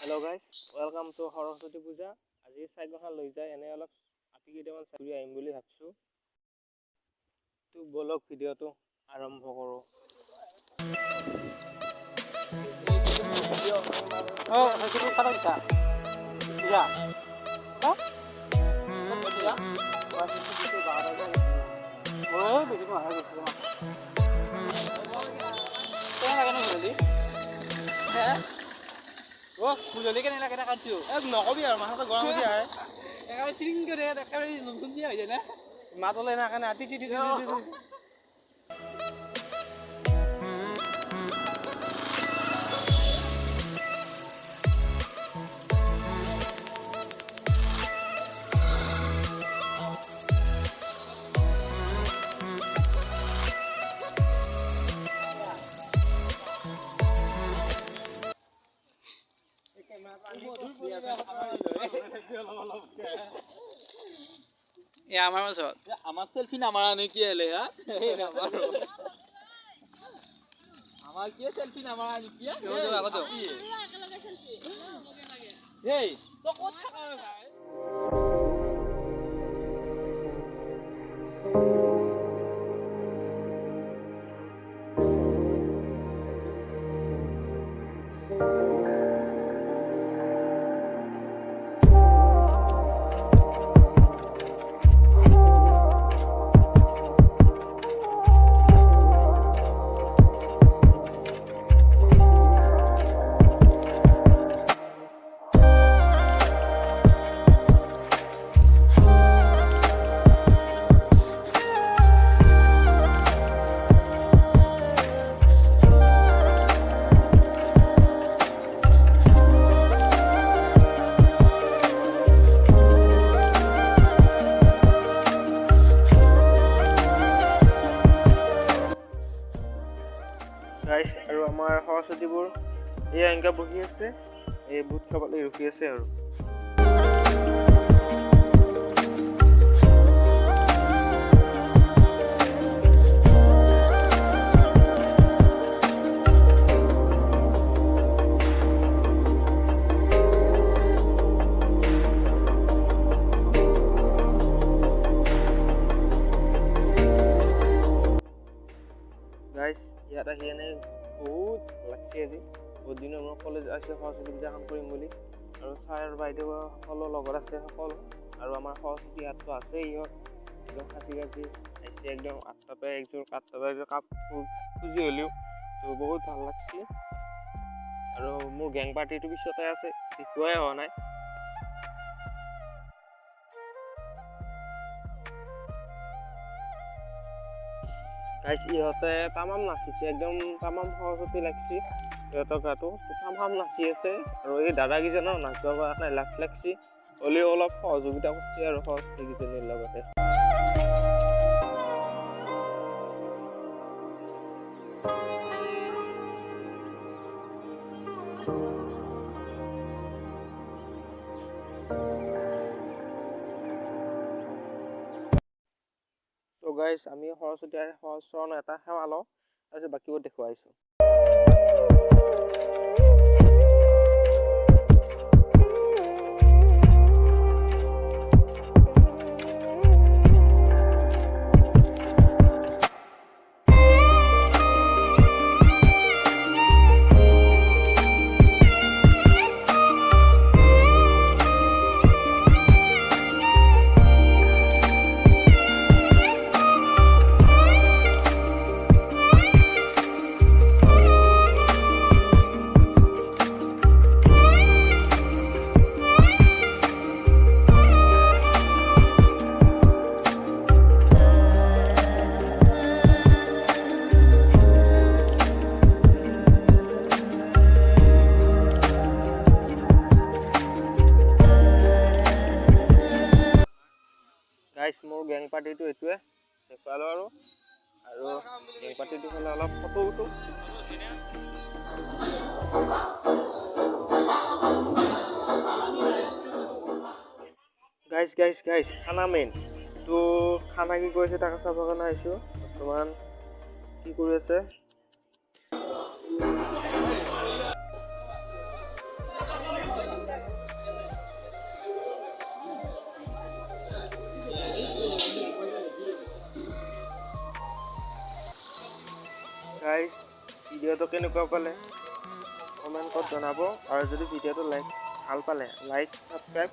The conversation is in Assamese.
Hello guys, welcome to Saraswati Puja. আজি চাইকেলখন লৈ যায় এনে অলপ আতি কেইটামান চাই আহিম বুলি ভাবিছো। তো বলক ভিডিঅ'টো আৰম্ভ কৰো। সেইটো কথা কৈছা ইয়া ইয়া বেছি নহয় বেছি নহয় কেনে লাগে নলি হে ফুললি কেনে লাগে না কাটিও নকবি আৰু মাথাটো গৰম হৈ আহে। একেবাৰে চিৰিং কৰে একেবাৰে নতুন দিয়া হৈ যায় না মাতলে না কাৰণে আতি তি আমার মাঝত আমার সেলফি নামারা নাকি এলে হ্যাঁ আমার কি সেলফি নামারা নাকি আগত এই তো কত থাকা ভাই গাইস আৰু আমাৰ সৰস্বতীবোৰ এই এংকা বহি আছে এই বুট খাবলৈ ৰখি আছে আৰু গাইস ইয়াত আহি এনে বহুত লাগছে আজি বহুত দিনৰ মই কলেজ আছে সৰস্বতী পূজাখন কৰিম বুলি আৰু ছাৰ আৰু বাইদেউ সকলো লগত আছে সকলো আৰু আমাৰ সৰস্বতী হাতটো আছে ইহঁত একদম খাচি খাচি আহিছে একদম আঠটাতে একযোৰ কাপোৰ খুজি হ'লেও তো বহুত ভাল লাগছে আৰু মোৰ গেং পাৰ্টিটো পিছতে আছে দেখুৱাই হোৱা নাই গাইস ইহঁতে তামাম নাচিছে একদম তামাম সৰস্বতী লাগছি ইহঁতৰ গাটো তামাম নাচি আছে আৰু এই দাদাকেইজনৰ নাচিব পৰা নাই লাজ লাগছি হ'লেও অলপ সহযোগিতা কৰিছে আৰু সৰস্বতী কেইজনীৰ লগতে তো গাইস আমি সৰস্বতী সহস্ৰণ এটা সেৱা লওঁ তাৰপিছত বাকীবোৰ দেখুৱাইছো গাইস মোৰ গেং পাৰ্টিটো এইটোৱে দেখুৱালো আৰু গেং পাৰ্টিটো হ'লে অলপ ফটো উঠো গাইস খানা মেইন তো খানা কি কৰিছে তাকে চাবৰ কাৰণে আহিছোঁ বৰ্তমান কি কৰি আছে গাইজ ভিডিঅ'টো কেনেকুৱা পালে কমেণ্টত জনাব আৰু যদি ভিডিঅ'টো ভাল পালে লাইক ছাবস্ক্ৰাইব